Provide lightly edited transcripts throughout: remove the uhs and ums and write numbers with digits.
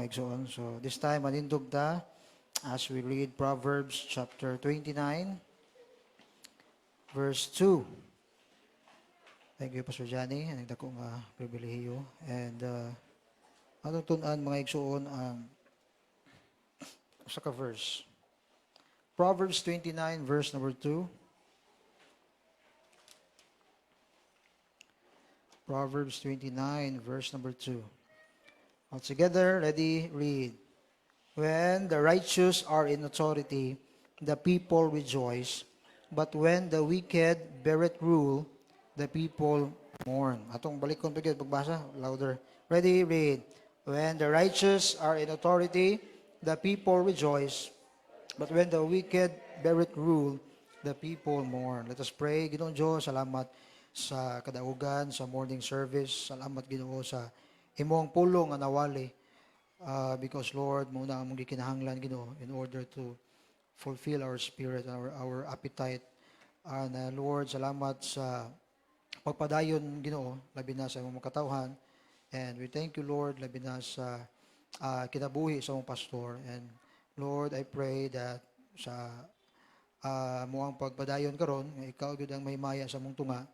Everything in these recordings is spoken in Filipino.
mga igsoon. So this time manindog ta as we read Proverbs chapter 29 verse 2. Thank you Pastor Johnny, ang dako nga pribilehiyo. And atong tun-an mga igsoon ang usa ka verse. Proverbs 29 verse number 2. Proverbs 29 verse number 2. All together, ready, read. When the righteous are in authority, the people rejoice. But when the wicked beareth rule, the people mourn. Atong balikon pagid pagbasa, louder. Ready, read. When the righteous are in authority, the people rejoice. But when the wicked beareth rule, the people mourn. Let us pray. Ginoong Diyos, salamat sa kadaugan, sa morning service. Salamat Ginoo sa imong pulong nga nawali. Because Lord, muna ang mong gikinahanglan Ginoo in order to fulfill our spirit, our appetite. And Lord, salamat sa pagpadayon Ginoo, labi na sa imong katawhan. And we thank you Lord, labi na sa kinabuhi sa imong pastor. And Lord, I pray that sa muang pagpadayon karon, nga ikaw gyud ang mahimaya sa mong tunga.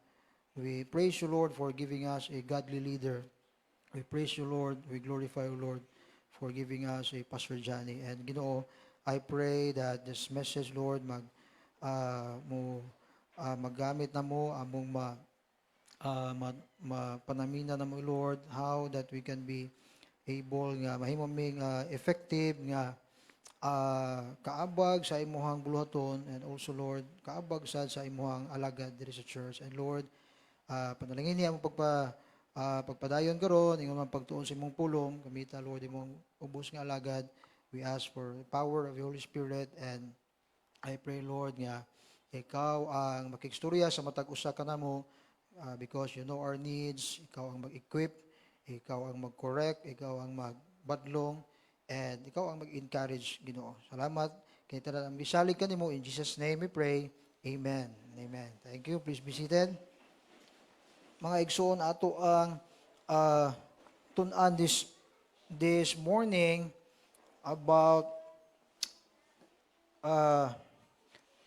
We praise you Lord for giving us a godly leader. We praise you Lord, we glorify you Lord for giving us a Pastor Johnny. And Ginoo, I pray that this message Lord maggamit na mo among mapanamina na mo Lord, how that we can be able nga mahimong effective nga kaabag sa imuhang buluhaton, and also Lord kaabag sa imuhang alagad diri sa church. And Lord, panalangin niya mo pagpadayon karon, ingon man pagtuon sa imong pulong, kamita Lord imong ubos nga alagad. We ask for the power of the Holy Spirit, and I pray Lord nga ikaw ang makigstorya sa matag usa kanamo, because you know our needs. Ikaw ang mag-equip, ikaw ang mag-correct, ikaw ang magbadlong, and ikaw ang mag-encourage Ginoo. Salamat kay tanan ang bisalig kanimo, in Jesus name we pray. Amen. Amen. Thank you. Please be seated. Mga igsoon, ato ang tun-an this morning about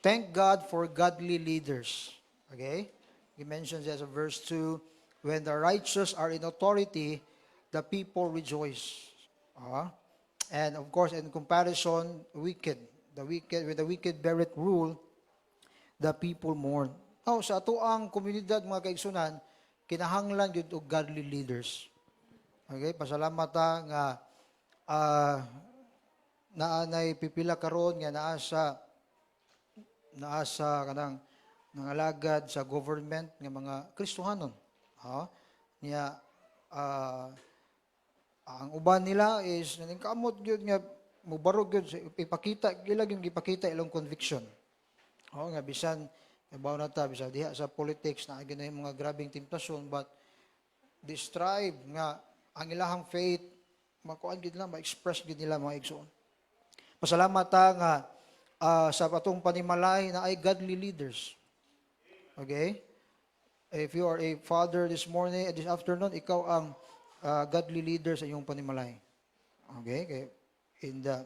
thank God for godly leaders. Okay? He mentions as a verse 2, when the righteous are in authority, the people rejoice. And of course, in comparison, when the wicked beareth rule, the people mourn. Now, sa ato ang komunidad, mga kaigsunan, kinahanglan gyud og godly leaders. Okay, pasalamat ta nga naanay pipila karon nga naa sa kanang nangalagad sa government nga mga Kristohanon. Niya ang uban nila is naningkamot gyud nga mubarog gyud ipakita ilang yung gipakita ilang conviction. Nga bisan ibaw na ta, bisa diha sa politics na agin na yung mga grabing temptasyon, but they strive nga ang ilahang faith, makuan gid nila, ma-express gid nila mga igsoon. Pasalamat ta nga sa patong panimalay na ay godly leaders. Okay? If you are a father this morning, this afternoon, ikaw ang godly leader sa iyong panimalay. Okay? Kaya in the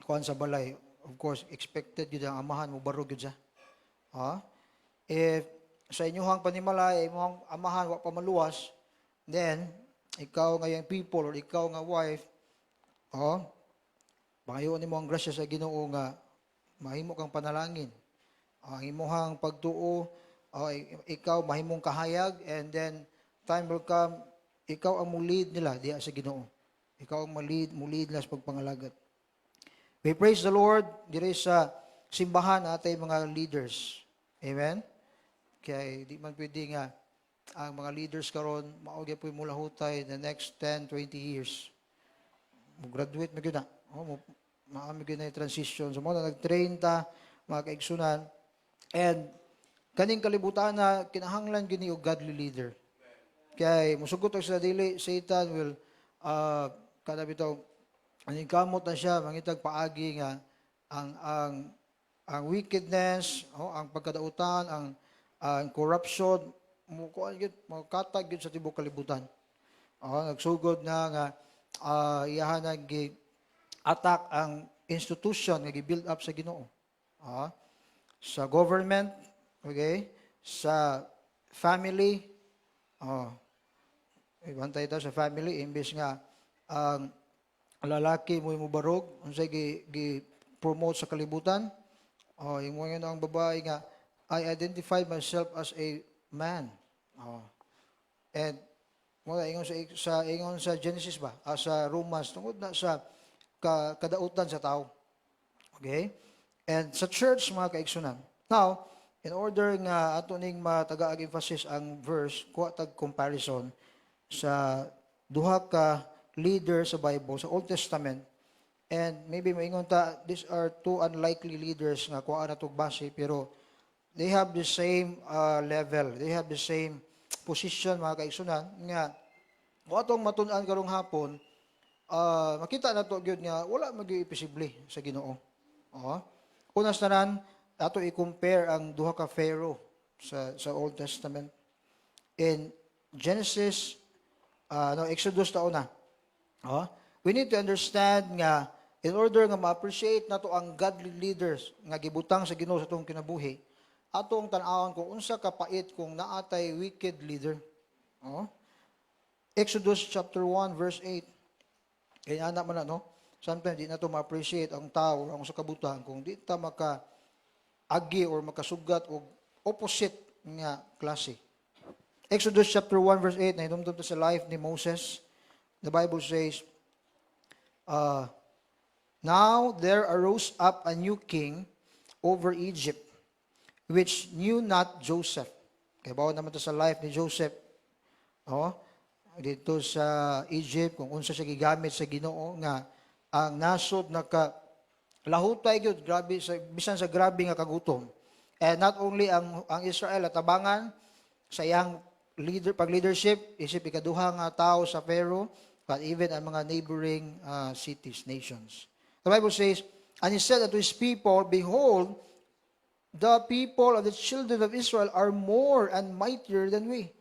kuan sa balay, of course, expected yun ang amahan mo, barog yun siya. If sa inyong panimalay, imong amahan wa pa maluwas, then ikaw nga yung people or ikaw nga wife, pangayoon nimo ang grasya sa Ginoo nga mahimo kang panalangin. Ang imong pagtuo, ikaw mahimong kahayag, and then time will come, ikaw ang lead nila diha sa Ginoo. Ikaw ang lead nila sa pagpangalagat. We praise the Lord diri sa simbahan atay mga leaders. Amen. Kaya di man pwede nga ang mga leaders karon maugya po mula hutay the next 10, 20 years. Mo-graduate mo gyud na. Maami gyud na transition. So mo na nag-train ta mga kaigsunan. And kaning kalibutan na kinahanglan gyud ni og godly leader. Kaya musugot sa dili, Satan will kada bitaw aning kamot na siya mangitag paagi nga ang wickedness, ang pagkadautan, ang corruption, makatag yun sa tibok kalibutan. Nagsugod na nga iyahan attack ang institution nga gi-build up sa Ginoo. Sa government, okay? Sa family, ibantay ta sa family imbes nga ang lalaki mo mubarog unsay gi-promote sa kalibutan. Yung mga ang babae nga, I identify myself as a man. And mga ingon sa Genesis ba? Sa Romans, tungod na sa kadautan sa tao. Okay? And sa church, mga kaigsunan. Now, in order nga ato ning matagaag emphasis ang verse, kuha tag comparison sa duha ka leader sa Bible, sa Old Testament. And maybe maingon ta, these are two unlikely leaders nga kuha na tog base, pero they have the same level. They have the same position, mga kaigsunan, nga kung atong matun-an karong hapon, makita na to gyud nga wala magi-imposible sa Ginoo. Unas tanan, ato i-compare ang duha ka Pharaoh sa Old Testament. In Genesis, Exodus ta una. We need to understand nga in order nga ma-appreciate nato ang godly leaders nga gibutang sa Ginoo sa atong kinabuhi, atong tan-awon kung unsa ka pait kung naatay wicked leader. Exodus chapter 1 verse 8. Kaya anak man na, sometimes di na to ma-appreciate ang tao ang sa kabutan kung di ta maka-agi or makasugat o opposite nga klase. Exodus chapter 1 verse 8, na hinumdum sa life ni Moses. The Bible says, now there arose up a new king over Egypt, which knew not Joseph. Kaya bawa naman to sa life ni Joseph. Dito sa Egypt, kung unsa siya gigamit sa Ginoo nga ang nasod lahutay gyud grabe bisan sa grabe nga kagutom. And not only ang Israel atabangan sa iyang pag-leadership, isip ikaduha nga tao sa Pharaoh, but even ang mga neighboring cities, nations. The Bible says, and he said unto his people, behold, the people of the children of Israel are more and mightier than we.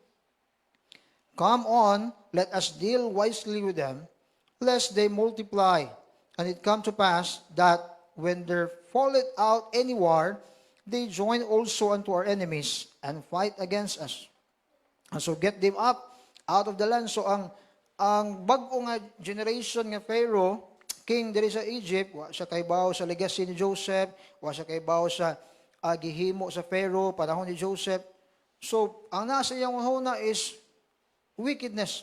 Come on, let us deal wisely with them, lest they multiply. And it come to pass that when there falleth out any war, they join also unto our enemies and fight against us. And so get them up out of the land. So ang bag-o nga generation nga Pharaoh, king diri sa Egypt, wa siya kaybaw sa legacy ni Joseph, wa siya kaybaw sa gihimo sa Pharaoh panahon ni Joseph. So ang nasa iyang huna is wickedness.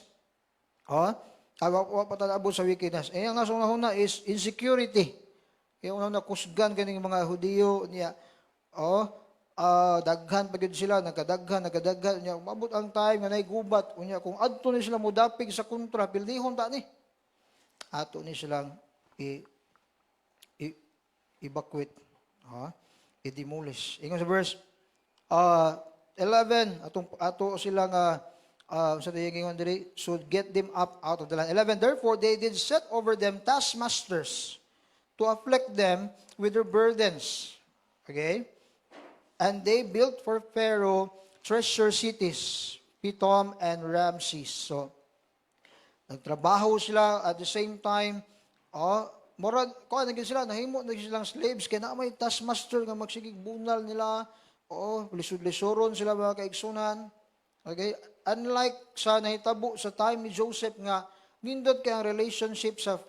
Wa patalabo sa wickedness. Ang nasa huna is insecurity. Kaya una kusgan kaning mga Hudiyo niya. Daghan pagid sila, nagkadaghan niya. Umabot ang time nga nay gubat unya kung adto ni sila modapig sa kontra, pildihon ta ni. Ato ni silang evacuate. I-demolish. Ingon sa verse 11, ato silang sa tiyang diri, should get them up out of the land. 11, therefore they did set over them taskmasters to afflict them with their burdens. Okay? And they built for Pharaoh treasure cities, Pithom and Ramses. So, nagtrabaho sila at the same time, nahimo na silang slaves, kaya na may taskmaster nga magsigig bunal nila, lisod-lisoron sila mga kaigsunan. Okay? Unlike sa nahitabo sa time ni Joseph nga, nindot kay ang relationship sa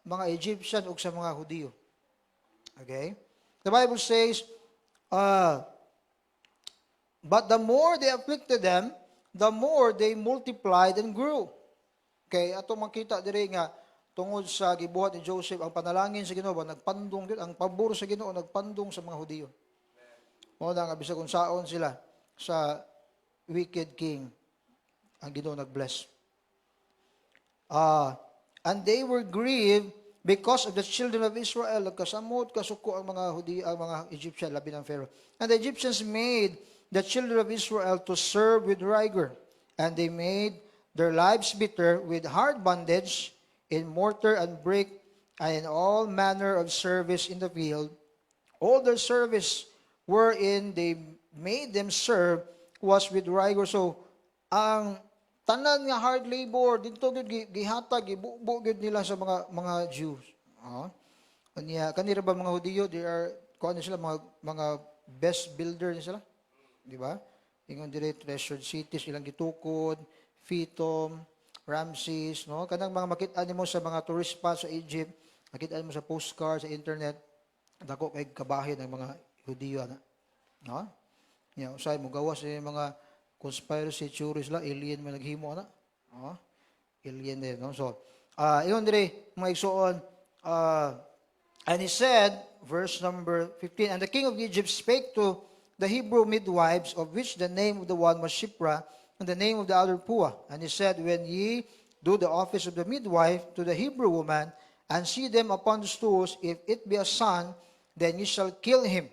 mga Egyptian o sa mga Hudiyo. Okay? The Bible says, but the more they afflicted them, the more they multiplied and grew. Okay, ato makita diri nga tungod sa gibuhat ni Joseph, ang panalangin sa Ginoo nagpandong gyud, ang pabor sa Ginoo nagpandong sa mga Hudiyo. Mao na nga bisag unsaon sila sa wicked king, ang Ginoo nagbless. And they were grieved because of the children of Israel. Nagkasamot, kasuko ang mga Hudiyo, ang mga Egyptian, labi ng Pharaoh. And the Egyptians made the children of Israel to serve with rigor. And they made their lives bitter with hard bondage, in mortar and brick, and in all manner of service in the field. All their service wherein they made them serve was with rigor. So, ang tanan nga hard labor dito gid gihatag gibubo gid nila sa mga Jews. Kanya kanira ba mga Hudiyo, they are kuan sila mga best builder ni sila, di ba? Ingon dire treasured cities ilang gitukod, Pithom, Ramses, no? Kanang mga makita nimo sa mga tourist spots sa Egypt, makita nimo sa postcard sa internet, dako kay kabahin ng mga Hudiyo na. No? Ya, usay mo gawas sa mga conspiracy theories la alien man naghimo na. No? Alien din, no? So, iyon dire mga igsoon, and he said, verse number 15, and the king of Egypt spake to the Hebrew midwives, of which the name of the one was Shipra, and the name of the other Puah. And he said, when ye do the office of the midwife to the Hebrew woman, and see them upon the stools, if it be a son, then ye shall kill him.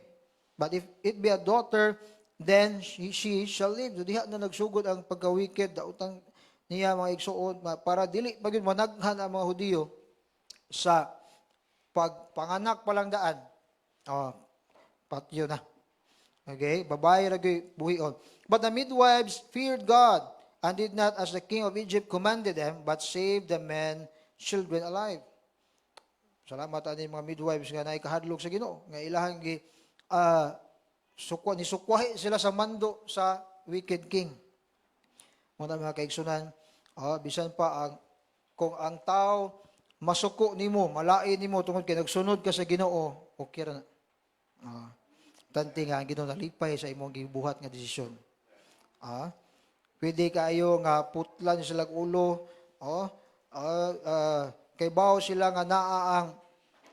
But if it be a daughter, then she shall live. So diha na nagsugod ang pagka-wicked, dautang niya mga igsuon, para dili pagin managhan ang mga Hudiyo sa pagpanganak palang daan. Patyo na. Okay, babae lagi buhion. But the midwives feared God and did not as the king of Egypt commanded them, but saved the men, children alive. Salamat ani mga midwives nga naay kahadlok sa Ginoo nga ilahang gi nisukwahi sila sa mando sa wicked king. Mga mga kaigsunan, bisan pa kung ang tao masuko nimo, malain nimo tungod kay nagsunod ka sa Ginoo, okay ra na. Tanti nga ang Ginoo nalipay sa imong gibuhat nga desisyon. Pwede kayo nga putlan sila ulo, kay bawo sila nga naa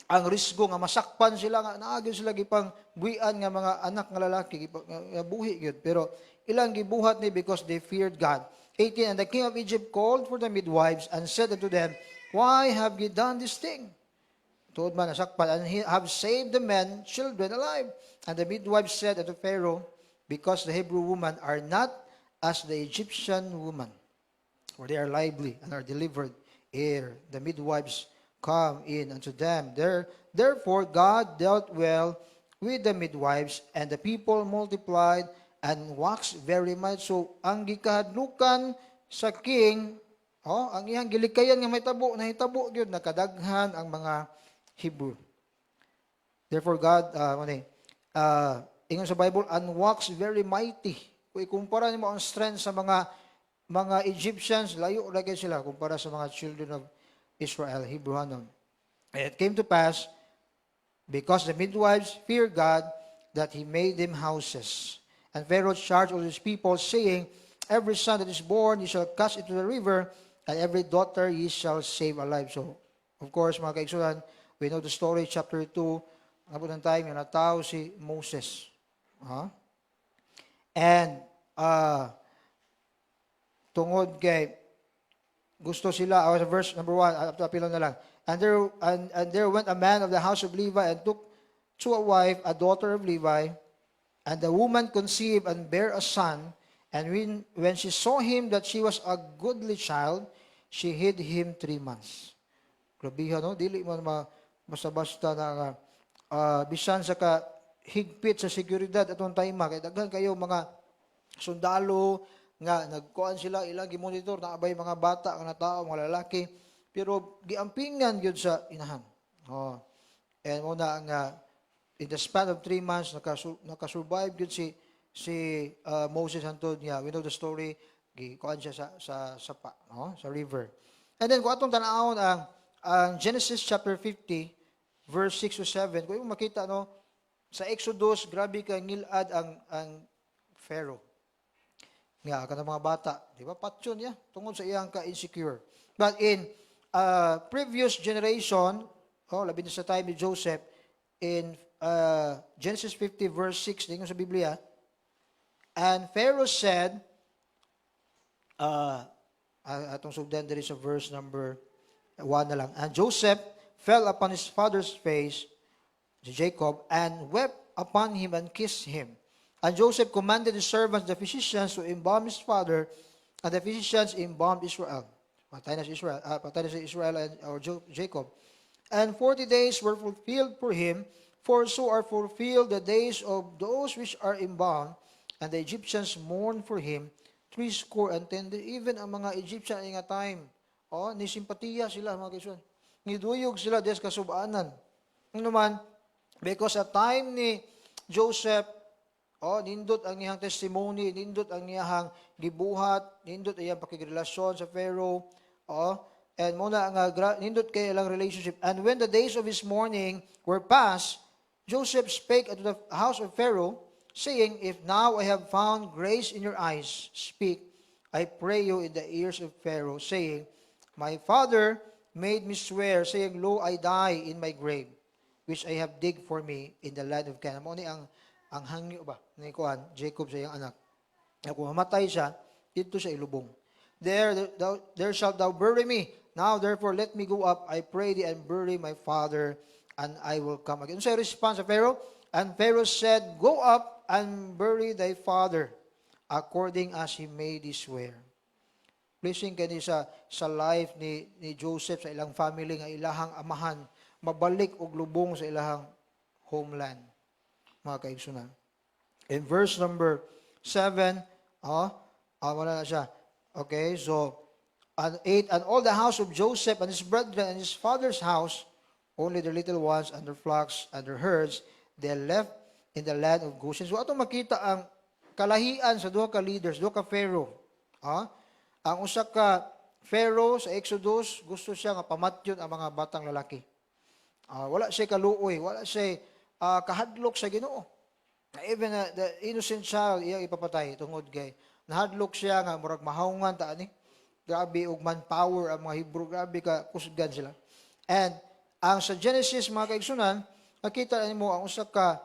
ang risgo nga masakpan sila nga naagyo sila gipang buhian nga mga anak nga lalaki nga buhi gyud, pero ilang gibuhat ni because they feared God. 18, and the king of Egypt called for the midwives and said unto them, why have ye done this thing? Tuod man nasakpan, and he have saved the men, children alive. And the midwives said unto Pharaoh, because the Hebrew women are not as the Egyptian woman, for they are lively and are delivered ere the midwives come in unto them. Therefore God dealt well with the midwives, and the people multiplied and waxed very much. So ang gikahadlukan sa king, ang iyang gilikayan nga may tabo, nahitabo gyud nakadaghan ang mga Hebrew. Therefore God, ingon sa Bible, and waxed very mighty. Kung ikumpara nimo ang strength sa mga Egyptians, layo lagi sila kumpara sa mga children of Israel, Hebrew hanon. And it came to pass, because the midwives feared God, that he made them houses. And Pharaoh charged all his people, saying, every son that is born ye shall cast into the river, and every daughter ye shall save alive. So, of course, mga kaigsunan, we know the story, chapter 2, abot ng time, yung natao si Moses. And, tungod kay, gusto sila, verse number 1, apilo na lang. And there went a man of the house of Levi and took to a wife a daughter of Levi, and the woman conceived and bare a son, and when she saw him that she was a goodly child, she hid him 3 months. Grabihan, no? Dili man basta-basta na bisan sa higpit sa seguridad atong tayma, kay daghan kayo mga sundalo nga nagkuan sila ilang gimonitor na abay mga bata nga tao, mga lalaki, pero giampingan gyud sa inahan. And una nga in the span of 3 months nakasurvive gyud si Moses hantod niya. We know the story, gikuan siya sa sapa, sa river. And then kung atong tan-awon ang Genesis chapter 50 verse 6 to 7, kung makita sa Exodus, grabe ka ngilad ang Pharaoh. Nga kanang mga bata, di ba? Patyon niya tungod sa iyang ka-insecure. But in previous generation, labi na sa time ni Joseph, in Genesis 50 verse 6, tingnan sa Biblia, and Pharaoh said, atong sugdan diri sa verse number 1 na lang, and Joseph fell upon his father's face, si Jacob, and wept upon him and kissed him. And Joseph commanded his servants, the physicians, to embalm his father, and the physicians embalmed Israel. Patay na si Israel or Jacob. And 40 days were fulfilled for him, for so are fulfilled the days of those which are embalmed, and the Egyptians mourned for him threescore and 10, even ang mga Egyptian ay nga time, ni simpatiya sila, mga kaigsunan. Niduyog sila des kasubaanan. Ano man, because sa time ni Joseph, nindot ang iyang testimony, nindot ang iyang gibuhat, nindot ang iyang pakigrelasyon sa Pharaoh, and muna nga nindot kay ilang relationship. And when the days of his mourning were past, Joseph spake unto the house of Pharaoh, saying, If now I have found grace in your eyes, speak, I pray you in the ears of Pharaoh, saying, My father made me swear, saying, Lo, I die in my grave, which I have digged for me in the land of Canaan. Mo ni ang hangyo ba ni kuan Jacob sa iyang anak. Kung mamatay siya, dito sa ilubong. There shalt thou bury me. Now therefore let me go up, I pray thee, and bury my father, and I will come again. So response of Pharaoh, and Pharaoh said, Go up and bury thy father, according as he made thee swear. Pleasing kani sa life ni Joseph sa ilang family nga ilahang amahan mabalik og lubong sa ilahang homeland, mga kaigsunan. In verse number 7, wala na siya. Okay, so, and 8, and all the house of Joseph and his brethren and his father's house, only their little ones and their flocks and their herds, they left in the land of Goshen. So, ato makita ang kalahian sa duha ka leaders, duha ka Pharaoh. Ang usa ka Pharaoh sa Exodus, gusto siya nga pamatyon ang mga batang lalaki. Wala siya kaluoy, wala siya kahadlok sa Ginoo. Even the innocent child, iyang ipapatay tungod kay nahadlok siya nga murag mahawngan ta ani. Grabe og manpower ang mga Hebrew, grabe ka kusgan sila. And ang sa Genesis mga kaigsunan, nakita nimo ang usa ka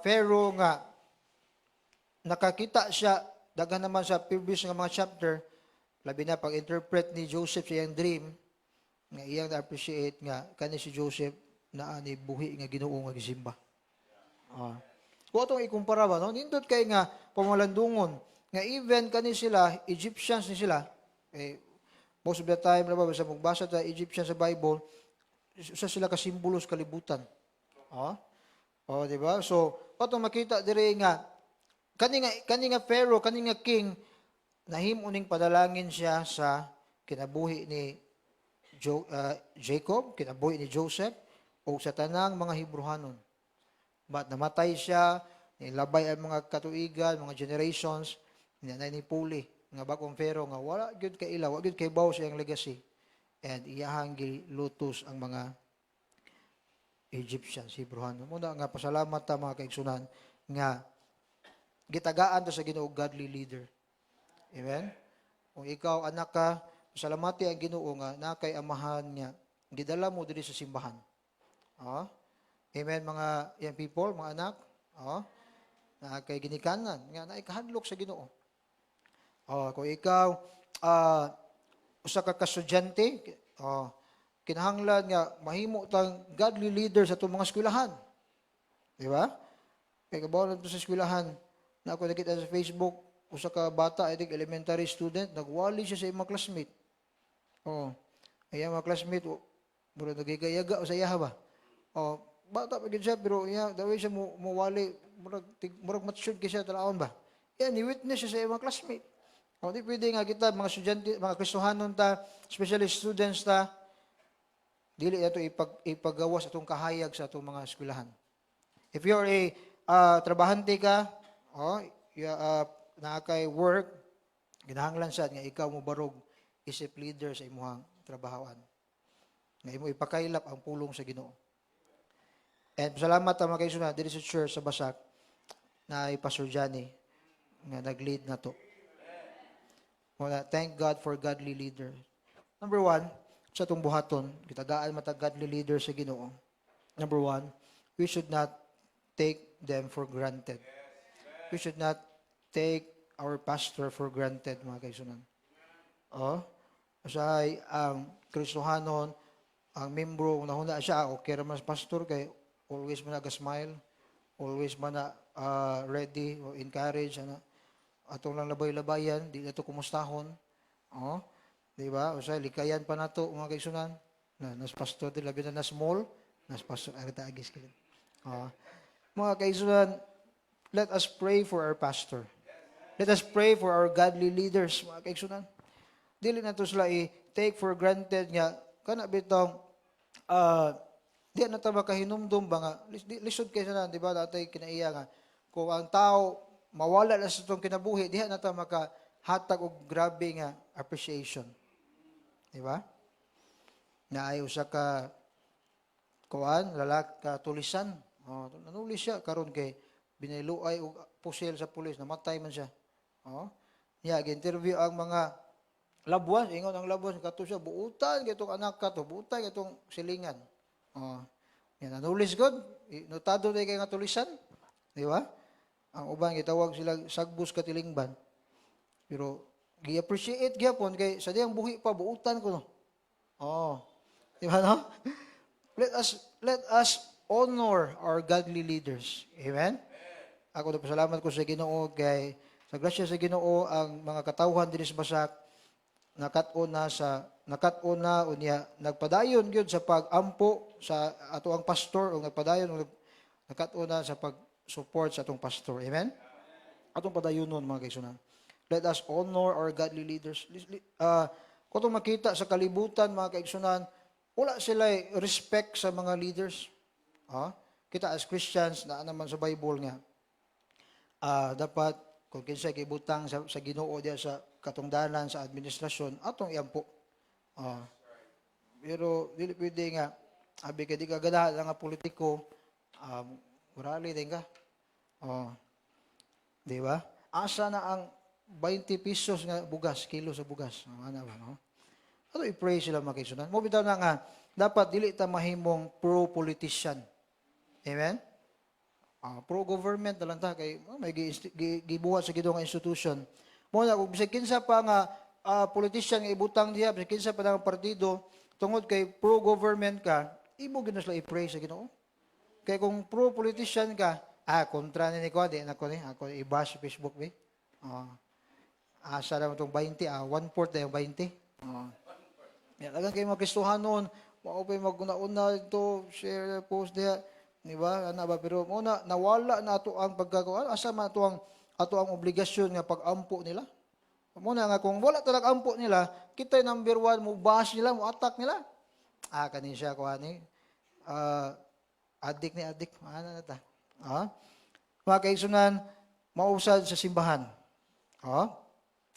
Pharaoh nga nakakita siya daghan naman sa previous nga mga chapter, labi na pag-interpret ni Joseph sa iyang dream, nga iyang na-appreciate nga kani si Joseph na ani buhi nga Ginoo nga gisimba. Kung itong ikumpara ba, no? Nindot kay nga pamalandungon, nga even kani sila, Egyptians ni sila, most of the time, sa magbasa ta Egyptians sa Bible, isa sila kasimbolo sa kalibutan. Di ba? So, itong makita dire nga, kani nga Pharaoh, kani nga king, nahimuning padalangin siya sa kinabuhi ni Jacob, kinabuhi ni Joseph, o sa tanang mga Hebrewanon. But namatay siya, nilabay ang mga katuigan, mga generations, nanipuli, nga bagong Pharaoh, nga wala gyud kay ilaw, wala gyud kay bawo siyang legacy. And iyahang gilutos ang mga Egyptians, Hebrewanon. Muna nga pasalamat ta mga kaigsunan, nga gitagaan ta sa Ginoo godly leader. Amen? Kung ikaw anak ka, salamati ang Ginoo nga nakay amahan niya, gidala mo diri sa simbahan. Amen mga young people, mga anak. Nakay ginikanan nga naikahadlok sa Ginoo. Kung ikaw usa ka estudyante, kinahanglan nga mahimo tang godly leader sa itong mga eskwelahan. Di ba? Kaya kabaw lang ito sa eskwelahan, na ako nakita sa Facebook, usa ka bata, I think elementary student, nagwali siya sa mga classmate. Ayan mga classmate, mura nagigayaga o sa iyaha ba? Bata pa siya, pero daway siya muwali, murag matsud siya talaon ba? Yan, ni-witness siya sa mga classmate. Di pwede nga kita, mga estudyante, mga Kristohanon ta, especially students ta, dili ito ipagawas atong kahayag sa atong mga eskwelahan. If you're a trabahante ka, nakakay work, ginahanglan sad nga ikaw mo barog isip leader sa imuhang trabahoan. Nga imo ipakailap ang pulong sa Ginoo. And salamat ta mga kaigsunan diri sa church sa Basak na Pastor Johnny nga nag-lead na to. Thank God for godly leader. Number 1, sa itong buhaton, kitagaan matag godly leader sa Ginoo. Number 1, we should not take them for granted. We should not take our pastor for granted, mga kaigsunan. Usahay ang Kristohanon, ang membro, nahuna siya, okay raman sa pastor, kay always man nag-smile, always man na ready or encourage, atong lang labay-labayan, di na ito kumustahon. Di ba? Usahay, likayan pa na ito, mga kaigsunan. Nas pastor, labi na small, nas pastor, arita agis kayo. Mga kaigsunan, let us pray for our pastor. Let us pray for our godly leaders, mga kaigsunan. Dili na to sila i-take for granted nga, kana bitong, di na ta makahinumdum ba nga, lisod kayo na, di ba, dati kinaiya nga, kung ang tao mawala na sa itong kinabuhi, di na ta makahatag og grabe nga appreciation. Di ba? Na ay usa ka kuan lalaki katulisan. Nanulis siya karon kay biniluay og pusil sa pulis, namatay man siya. Gi-interview ang mga labwas, ingon ang labwas kato siya buutan kitong anak kato, buutan kitong silingan. Yan nanulis gud, notado day kay nga tulisan, di ba? Ang uban gitawag sila sagbus katilingban. Pero gi-appreciate gyapon kay sa diyang buhi pa buutan ko no. Di ba no? Let us honor our godly leaders. Amen? Ako na pasalamat ko sa Ginoo kay sa grasya sa Ginoo ang mga katawhan dinhi sa Basak nakatuna unya nagpadayon gyud sa pag-ampo sa ato ang pastor o nagpadayon nakatuna sa pag-support sa atong pastor. Amen? Atong padayonon mga kaigsunan. Let us honor our godly leaders. Kung itong makita sa kalibutan mga kaigsunan, wala sila respect sa mga leaders. Kita as Christians na naman sa Bible nga, dapat kung kinsa gibutang sa Ginoo diya sa katungdanan sa administrasyon atong iampo. Pero dili pwede nga abi kay di ka ganahan nga politiko, morally din ka. Di ba? Asa na ang 20 pesos nga bugas, kilo sa bugas. Ano ba, no? Ato i-pray sila mga kaigsunan. Mo bitaw na nga dapat dili ta mahimong pro-politician. Amen? Pro-government na lang ta kay may gibuhat sa Ginoo nga institution. Mo na kung bisag kinsa pa nga politician nga ibutang diha, bisag kinsa pa nga partido tungod kay pro-government ka, imo gyud sila i-pray sa Ginoo. Kay kung pro-politician ka, kontra ni ko di nako ni ako i-bash sa Facebook be. Asa na itong 20, 1/4 na yung 20. Yan, lagang kayo mga Kristohanon, maupay maguna-una ito, share, post diya, di ba? Ano ba? Pero muna, nawala na ito ang pagkakawa. Asa man ito ang obligasyon nga pag-ampo nila. Muna nga, kung wala talaga ampo nila, kita yung number 1, mo bash nila, mo attack nila. Kanin siya, kuhani. Adik. Ano na ta? Mga kaigsunan, mausad sa simbahan.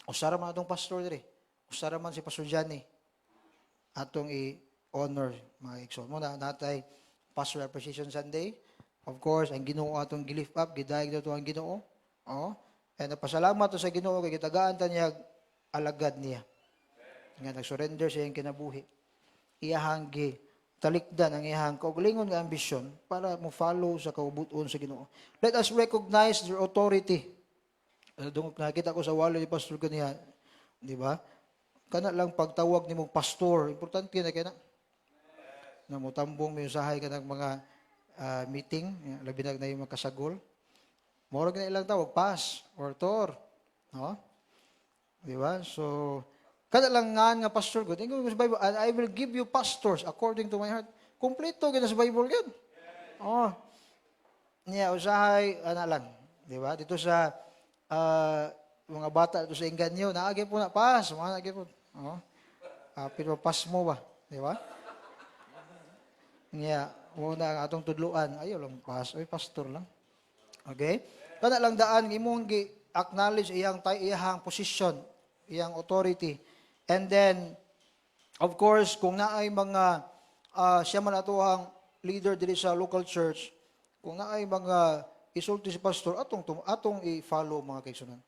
Usara man itong pastor diri. Usara man si Pastor Johnny. Atong i-honor mga igsoon. Muna natay Pastor Appreciation Sunday. Of course, ang Ginoo atong gi-lift up, gidayeg daw ang Ginoo. And napasalamat to sa Ginoo kay gitagaan ta niya alagad niya. Nga nag-surrender siya ang kinabuhi. Iyahang talikdan ang iyahang kaugalingon nga ambisyon para mo follow sa kaubuton sa Ginoo. Let us recognize their authority. Nakita ko sa walo ni Pastor kaniya, di ba? Kana lang pagtawag ni mong pastor, importante na kaya na mo tambong may usahay ka ng mga meeting, labi na yung makasagol. Moro na ilang tawag, pas, or tor. Di ba? So, kada lang nga pastor ko, tingnan mo sa Bible, and I will give you pastors according to my heart. Kompleto gina sa Bible yan. Usahay, lang. Di ba? Dito sa mga bata dito sa Inganyo, naagi po na pas, mga naagi po. Pero pas mo ba? Di ba? Muna ang atong tudluan, ayaw lang pas, pastor lang. Okay? Kada lang daan, imong acknowledge iyang position, iyang authority. And then, of course, kung naay mga, siya man ato ang leader dili sa local church, kung naay mga isulti si pastor, atong i-follow mga kaigsunan.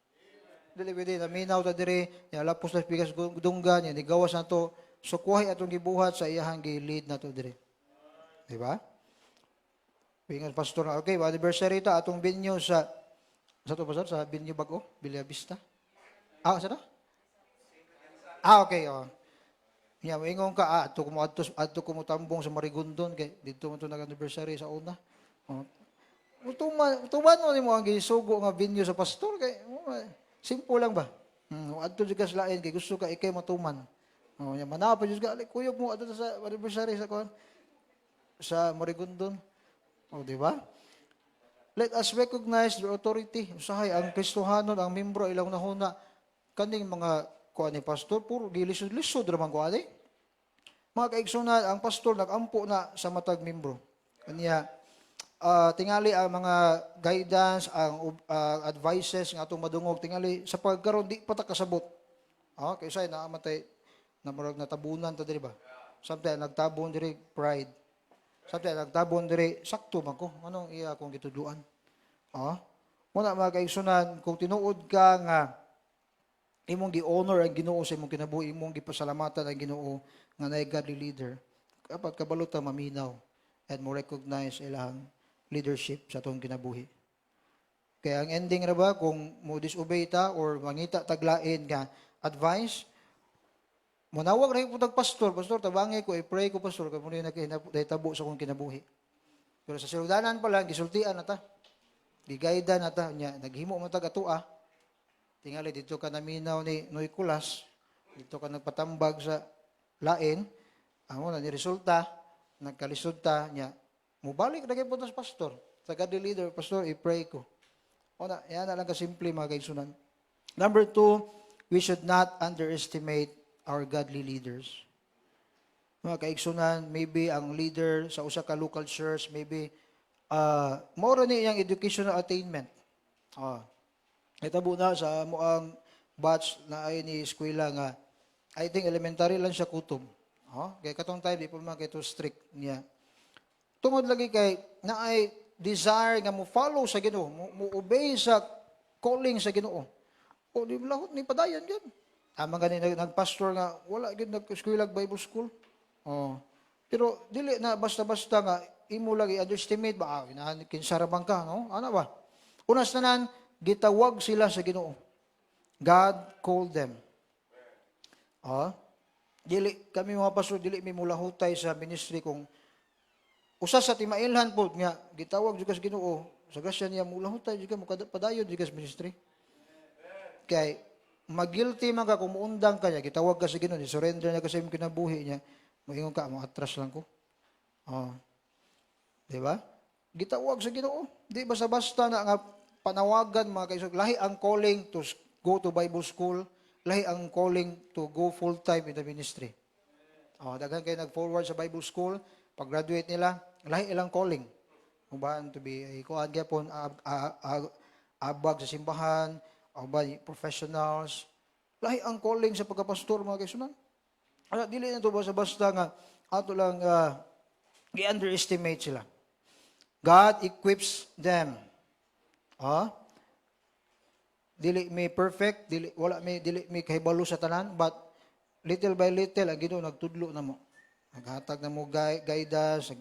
Dili pwede, naminaw ta dire, lapos na pigas dunggan, nigawas na to, so kuhay atong gibuhat sa iyahang gi-lead na to dire. Diba? Pingan pastor na, okay, anniversary ta, atong binyo sa to pastor, sa binyo bago, Villa Vista. Sa to? Okay, ingon ka, adto ko mo tambong sa Marigondon, kay dito mo to nag-anniversary sa una. Tuman mo ang gisugo nga binyo sa pastor, kay simple lang ba? Adto jud ka sa lain kay gusto ka ikay matuman. Manapa jud ka kuyog mo adto sa anniversary sa Marigondon. Di ba? let us recognize their authority. Usahay ang Kristohanon, ang membro ilang nahuna kaning mga kuan ni pastor puro gilisod-lisod ra man kuan. Mga kaigsunan, ang pastor nagampo na sa matag membro. Kanya tingali ang mga guidance, ang advices nga atong madungog tingali sa pagkaron di pa ta kasabot. Kay say naamatay na murag natabunan ta diri ba. Sometimes nagtabon diri pride. Sometimes nagtabon diri sakto man ko. Anong iya akong gitudluan? Muna mga kaigsunan, kung tinuod ka nga imong gi-honor ang Ginoo sa imong kinabuhi, imong gipasalamatan ang Ginoo nga naay godly leader, dapat kabalo ta maminaw and mo recognize ilang leadership sa atong kinabuhi. Kaya ang ending ra ba kung mo disobey ta or mangita taglain nga advice, manawag ra pud pastor, tabangi ko i-pray ko pastor kay mo nakahitabo sa akong kinabuhi. Pero sa sildanan pa lang gisultian na ta. Gigayda na ta nya naghimo man tag atua. Tingali dito ka naminaw ni Noykulas, dito ka nagpatambag sa lain, amo na ni resulta nagkalisod ta nya mubalik na kay punta sa pastor. Sa godly leader, pastor, i-pray ko. Ona, yan na lang kasimple mga kaigsunan. Number 2, we should not underestimate our godly leaders. Mga kaigsunan, maybe ang leader sa usa ka local church, maybe more ni iyang educational attainment. Itabo na sa muang batch na ay ni eskwela nga, I think elementary lang siya kutob. Kaya katong time, di pa man kayo strict niya. Tungod lagi kay na ay desire nga mo follow sa Ginoo, mo obey sa calling sa Ginoo. O di lahot ni padayon gyud. Amang gani nagpastor nga wala gyud nag-eskwela Bible school. Pero dili na basta-basta nga imo lagi underestimate ba kinsarabang ka, no? Ana ba? Unas tanan gitawag sila sa Ginoo. God called them. Dili kami mga pastor dili mi mulahutay sa ministry kung usa sa timailhan po nga gitawag jud sa Ginoo sa grasya niya mulahutay jud mo padayon jud sa ministry. Kay magguilty man ka kung muundang ka niya gitawag ka sa Ginoo ni surrender na ka sa imong kinabuhi niya moingon ka mo atras lang ko. Di ba? Gitawag sa Ginoo. Di basta-basta na nga panawagan mga kaisog. Lahi ang calling to go to Bible school. Lahi ang calling to go full-time in the ministry. Daghan kayo nag-forward sa Bible school. Pag-graduate nila, lahi ilang calling. Ubahan to be, kuhaan gyapon abag sa simbahan, professionals. Lahi ang calling sa pagkapastor mga kaisunan. Dili na ito basta-basta nga ato lang i-underestimate sila. God equips them. Dili may perfect, dili may kahibalo sa tanan, but little by little ang Ginoo nagtudlo na mo. Naghatag na mo guidance,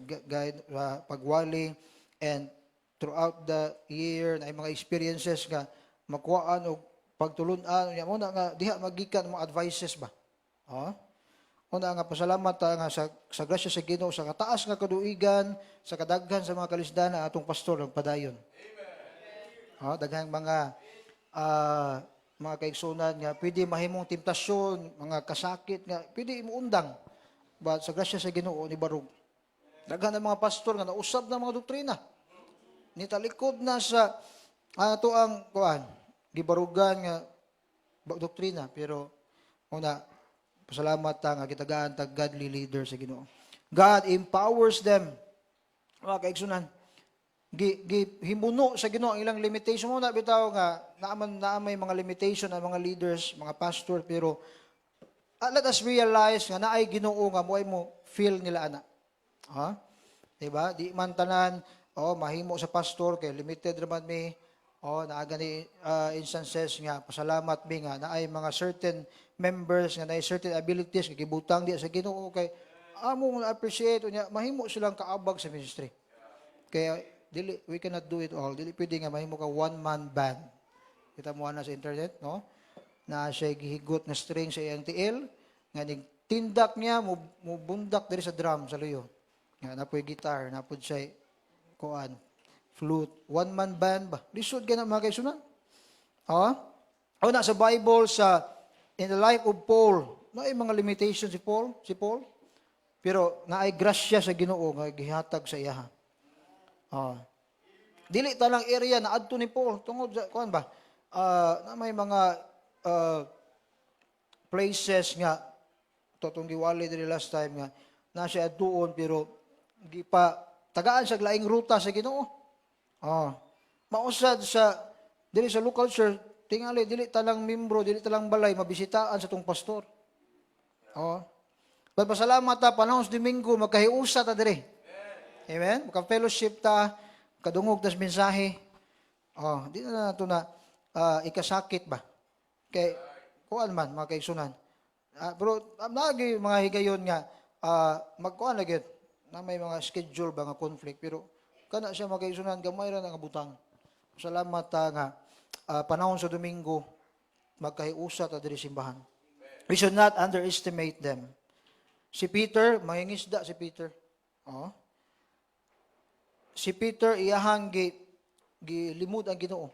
pagwali, and throughout the year na mga experiences nga makuhaan o pagtulunan niya mo na nga diha magikan mga advices ba. Una nga pasalamat nga sa grasya sa Ginoo sa kataas nga kaduigan, sa kadaghan sa mga kalisdana atong pastor nagpadayon. Daghang mga kaigsunan nga pwede mahimong temptasyon, mga kasakit nga pwede imuundang. But sa grasya sa Ginoo ni barug. Daghan ang mga pastor nga nausab na mga doktrina. Nitalikod na sa ato ang gibarugan nga doktrina pero una pasalamat nga kitagaan tag godly leader sa Ginoo. God empowers them. Mga kaigsunan, himuno sa Ginoo ang ilang limitation mo na bitaw nga naamay mga limitation ang mga leaders, mga pastor pero let us realize nga naay Ginoo nga moay mo feel nila ana. Diba? Di man tanan mahimo sa pastor kay limited ra man mi. Naa gani instances nga pasalamat mi nga naay mga certain members nga naay certain abilities nga gibutang di sa Ginoo kay among appreciate nya mahimo silang kaabag sa ministry. Kaya we cannot do it all. Dili pwede nga mahimo ka one-man band. Kita mo na sa internet, no? Na siya gihigot na string sa iyang tiil, nga tindak niya, mubundak diri sa drum, sa luyo. Nga, napoy guitar, napoy siya, flute. One-man band ba? Lisod ka na mga kaisunan. Na sa Bible, in the life of Paul, naay mga limitations si Paul. Pero naay grasya sa Ginoo nga gihatag sa iya. Dili talang area na adto ni Paul tungod sa kuan ba? Na may mga ah, places nga totong giwali diri last time nga na siya adtuon pero gipa tagaan sa laing ruta sa Ginoo. Oh. Mausad sa dili sa local church tingali dili talang membro, dili talang balay mabisitaan sa tong pastor. Oh. Pasalamat ta panahon sa Domingo magkahiusa ta diri. Amen. Maka-fellowship ta, kadungog tas mensahe. Oh, di na nato na ikasakit ba. Kay kuan man mga kaigsunan. Pero lagi mga higayon nga magkuan lagi na may mga schedule ba nga conflict pero kana siya mga kaigsunan gamay ra nga butang. Salamat ta nga panahon sa Domingo magkahiusa ta diri simbahan. We should not underestimate them. Si Peter, mangingisda si Peter. Oh. Si Peter iyahang gilimud ang Ginoo.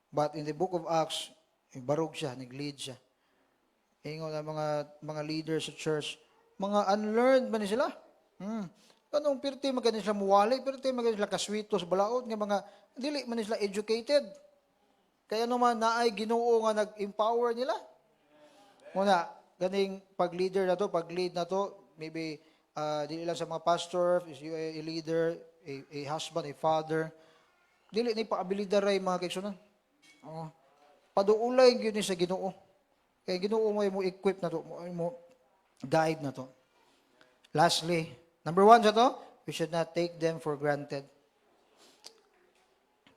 But in the book of Acts, barog siya, nag-lead siya. Ingon ang mga leaders sa church, mga unlearned man ni sila. Kanong pirti magani sila muwali, pirti magani sila kaswito sa balaod nga mga dili man ni sila educated. Kaya naman naay Ginoo nga nag-empower nila. Muna, ganing pag-leader na to, pag-lead na to, maybe dili lang sa mga pastor, is you a leader, a husband, a father, dili ni paabilidad ray mga kaigsunan. Oh. Paduulay gyud ni sa Ginoo. Kay Ginoo mo equip na to, mo guide na to. Lastly, number 1 sa to, we should not take them for granted.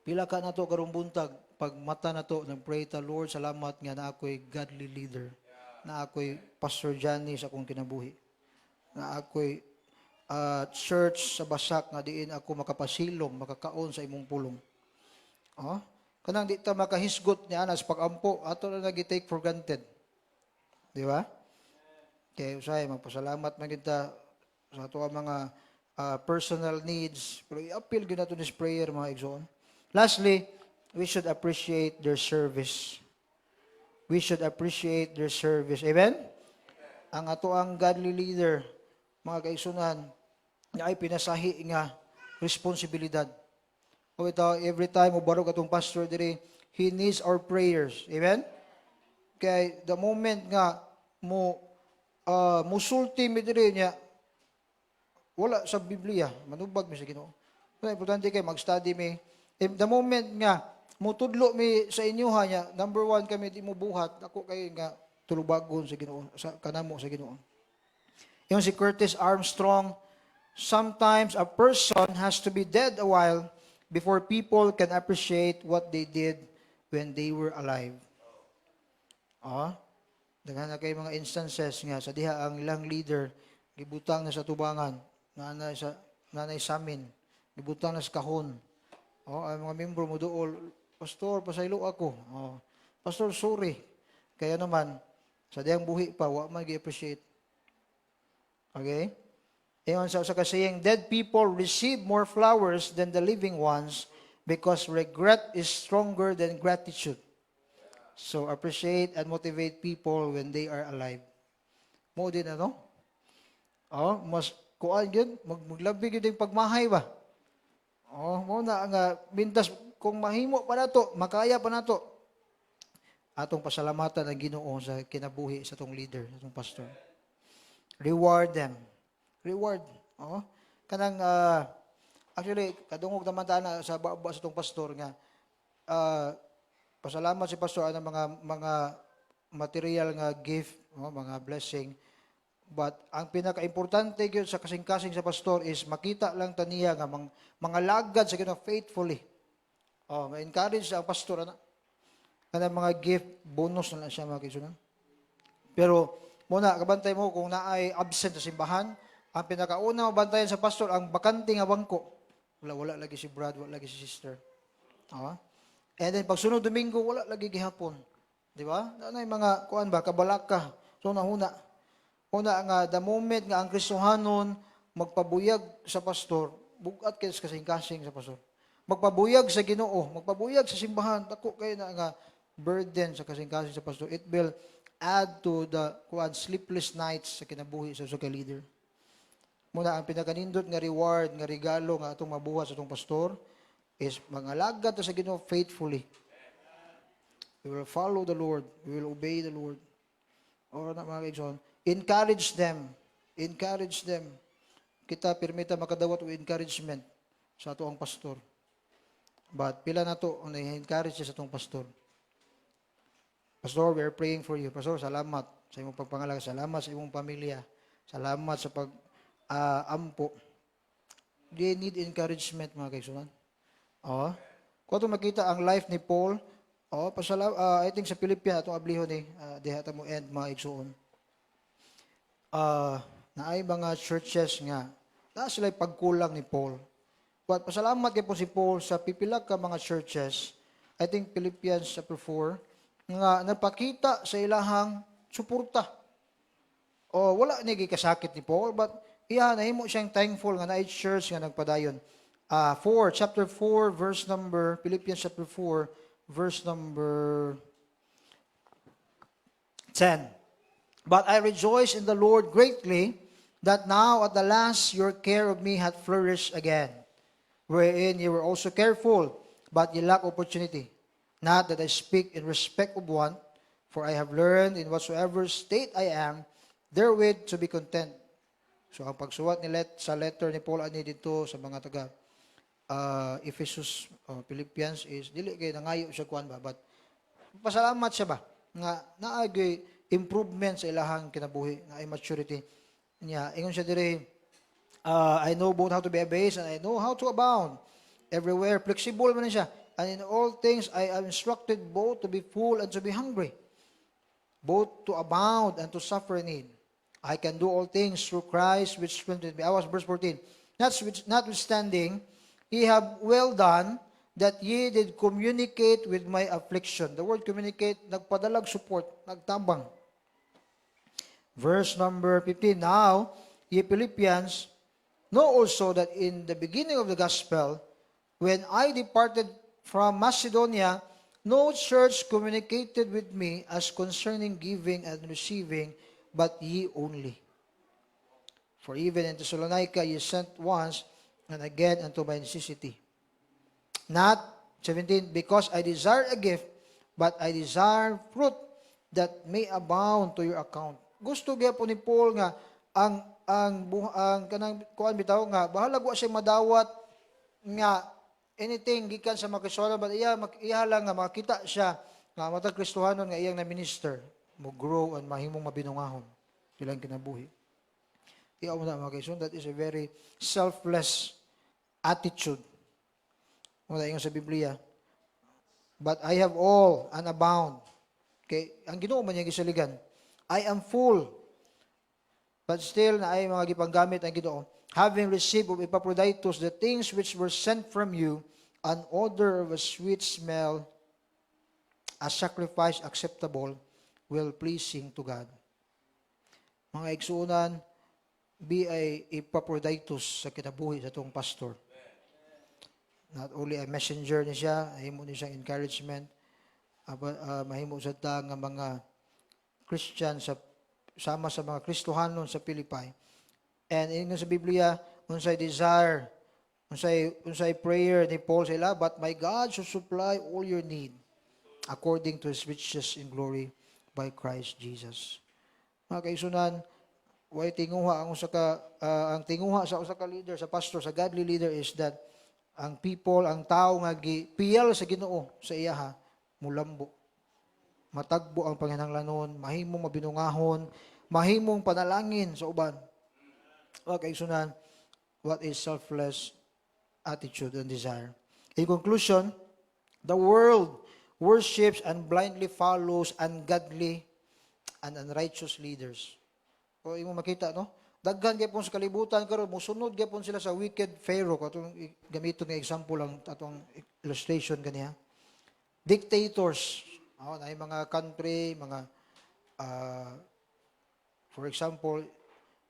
Pila ka na to karong buntag, pag mata na to, nag-pray ta, Lord, salamat nga na ako'y godly leader, na ako'y Pastor Johnny sa akong kinabuhi, na ako'y church sa basak nga diin ako makapasilong, makakaon sa imong pulong. Oh? Kanang di ta makahisgot niya anas pag-ampo, ato na nag-take for granted. Di ba? Kaya usay, magpasalamat man kita sa ato mga personal needs, pero i-appeal gyud nato this prayer mga igsoon. Lastly, we should appreciate their service. We should appreciate their service. Amen? Ang ato ang godly leader, mga kaigsunan, na ay pinasahi nga responsibilidad. O ito, every time ubarog atong pastor diri, he needs our prayers. Amen? Kaya the moment nga musulti mi diri niya, wala sa Biblia, manubag mi sa Ginoo. Kaya importante kay mag-study mi. The moment nga mutudlo mi sa inyoha niya, number 1 kami di mo buhat, ako kay nga tulubagon sa Ginoo, sa kanamo sa Ginoo. Yung si Curtis Armstrong, sometimes a person has to be dead a while before people can appreciate what they did when they were alive. Daghan na kay mga instances nga sa diha ang ilang leader gibutang na sa tubangan, nanay samin, gibutang na sa kahon. Ang mga membro mo dool, Pastor, pasaylo ako. Pastor, sorry. Kaya naman, sa diyang buhi pa, wa man gi-appreciate. Okay? Ayon sa kasaying, dead people receive more flowers than the living ones because regret is stronger than gratitude. So, appreciate and motivate people when they are alive. Mo din ano? Mas kuan yun, maglabi yun yung pagmahay ba? Mo na nga, bintas, kung mahimo pa na to, makaya pa na to, atong pasalamatan ang Ginoo sa kinabuhi sa tong leader, sa tong pastor. Reward them. Reward. Kanang, actually, kadungog naman tayo na sa baba sa itong pastor nga, pasalamat si pastor ang mga material nga gift, mga blessing. But ang pinaka-importante yun sa kasing-kasing sa pastor is makita lang taniya nga mga lagad sa Ginoo faithfully. Ma-encourage ang pastor na. Kanang mga gift, bonus na lang siya mga kaisunan. Pero, muna, kabantay mo kung naay absent sa simbahan, ang pinakauna mabantayan sa pastor, ang bakante nga bangko. Wala lagi si Brad, wala lagi si sister. And then, pag sunod Domingo, wala lagi gihapon. Di ba? Ano yung mga, kuan ba, kabalaka. So, nahuna. Una nga, the moment nga ang Kristohanon magpabuyag sa pastor, bugat kayo sa kasing-kasing sa pastor. Magpabuyag sa Ginoo, magpabuyag sa simbahan, tako kayo na nga burden sa kasing-kasing sa pastor. It will add to the sleepless nights sa kinabuhi sa leader. Muna, ang pinakanindot nga reward, nga regalo nga atong mabuhat sa atong pastor is mangalaga ta sa Ginoo faithfully. We will follow the Lord. We will obey the Lord. O na mga kaigsoon, encourage them. Encourage them. Kita permita makadawat o encouragement sa ato ang pastor. But pila na to ang encourage sa atong pastor. Pastor, we are praying for you. Pastor, salamat sa imong pagpangalaga. Salamat sa imong pamilya. Salamat sa pag-ampo. They need encouragement, mga kaigsunan. Oh. Kung ito makita ang life ni Paul, I think sa Philippians, itong abliho ni, dihata mo end, mga igsuon. Na ay mga churches nga, na sila pagkulang ni Paul. But pasalamat kayo po si Paul sa pipila ka mga churches, I think Philippians chapter 4, nga nagpakita sa ilahang suporta. Wala kasakit ni Paul, but nahimo siyang thankful nga na church nga nagpadayon. Chapter 4, verse number, Philippians chapter 4, verse number 10. But I rejoice in the Lord greatly, that now at the last your care of me hath flourished again, wherein ye were also careful, but ye lack opportunity. Not that I speak in respect of want, for I have learned in whatsoever state I am, therewith to be content. So ang pagsuwat sa letter ni Paul ani dito sa mga taga Ephesus, Philippians is dili kay nangayo siya kuan ba, but pasalamat siya ba nga naagay improvement sa ilahang kinabuhi, nga ay maturity niya. Ingon siya dire, I know both how to be abased and I know how to abound. Everywhere flexible man siya. And in all things I am instructed both to be full and to be hungry, both to abound and to suffer need. I can do all things through Christ which strengthened me. Verse 14. Notwithstanding, ye have well done that ye did communicate with my affliction. The word communicate, nagpadalag support, nagtabang. Verse number 15. Now, ye Philippians, know also that in the beginning of the gospel, when I departed from Macedonia, no church communicated with me as concerning giving and receiving, but ye only. For even in Thessalonica ye sent once and again unto my necessity. Not, 17, because I desire a gift, but I desire fruit that may abound to your account. Gusto gyud po ni Paul nga ang kanang kuan bitaw nga bahala ko siya madawat nga anything gikan sa makiswala, but iya lang nga makita siya nga matag Kristohanon nga iyang na minister mo grow and mahimong mabinungahon ilang kinabuhi. Iyaw mo na mga kaisun, that is a very selfless attitude. Muna yung sa Biblia. But I have all and abound. Okay, ang Ginoo man niya gisaligan. I am full. But still na ay mga gipanggamit ang Ginoo. Having received of Epaphroditus the things which were sent from you, an odor of a sweet smell, a sacrifice acceptable, well-pleasing to God. Mga igsuunan, be a Epaphroditus sa kinabuhi sa itong pastor. Not only a messenger ni siya, mahimo ni siyang encouragement, mahimo sa nga mga Christian sama sa mga Kristohanon sa Philippi. And in sa Biblia, unsay desire, unsay prayer ni Paul sa ila, but my God shall supply all your need according to His riches in glory by Christ Jesus. Mga kaisunan, way tinguha ang ang tinguha sa usa ka leader, sa pastor, sa godly leader is that ang people, ang tao nga gipiyal sa Ginoo sa iyaha, mulambo. Matagbo ang panginahanglanon, mahimong mabinungahon, mahimong panalangin sa uban. Mga kaisunan, what is selfless attitude and desire? In conclusion, the world worships and blindly follows ungodly and unrighteous leaders. O imo makita, no? Daghan gyapon sa kalibutan karon, mosunod gyapon sila sa wicked pharaoh. Katong gamiton nga example lang atong illustration kaniya. Dictators, na mga country, mga for example,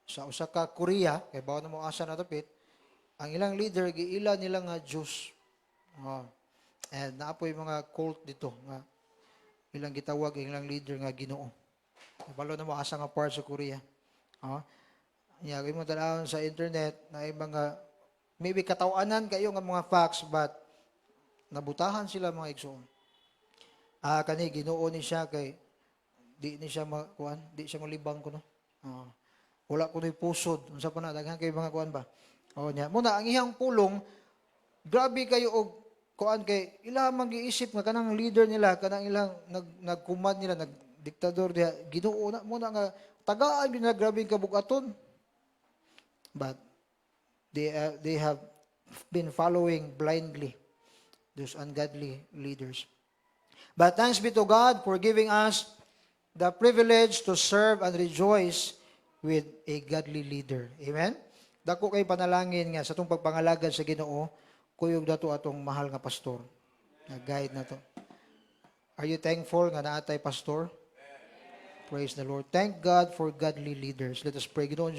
sa usa ka Korea, kay bawo na mo asa na tapit, ang ilang leader giila nila nga Diyos. And naapoy mga cult dito nga ilang gitawag ang ilang leader nga Ginoo. Balo na mo asa nga part sa Korea. Mo tanawon sa internet na mga maybe katawanan kayo nga mga facts, but nabutahan sila mga igsoon. Kani Ginoo ni siya kay di ni siya kuan, di siya molibang kuno. Wala kuno'y pusod, unsa pa na daghan kay mga kuan ba. Nya, muna ang iyang pulong grabe kayo og kuan kay ila mag-iisip nga kanang leader nila, kanang ilang nagkumad nila, nagdiktador diha, Ginoo na muna nga tagaan gyud na grabe kabugaton. But they have been following blindly those ungodly leaders. But thanks be to God for giving us the privilege to serve and rejoice with a godly leader. Amen? Dako kay panalangin nga sa itong pagpangalagad sa Ginoo, kuyog dato atong mahal nga pastor. Guide na to. Are you thankful nga naatay pastor? Praise the Lord. Thank God for godly leaders. Let us pray. Ginoon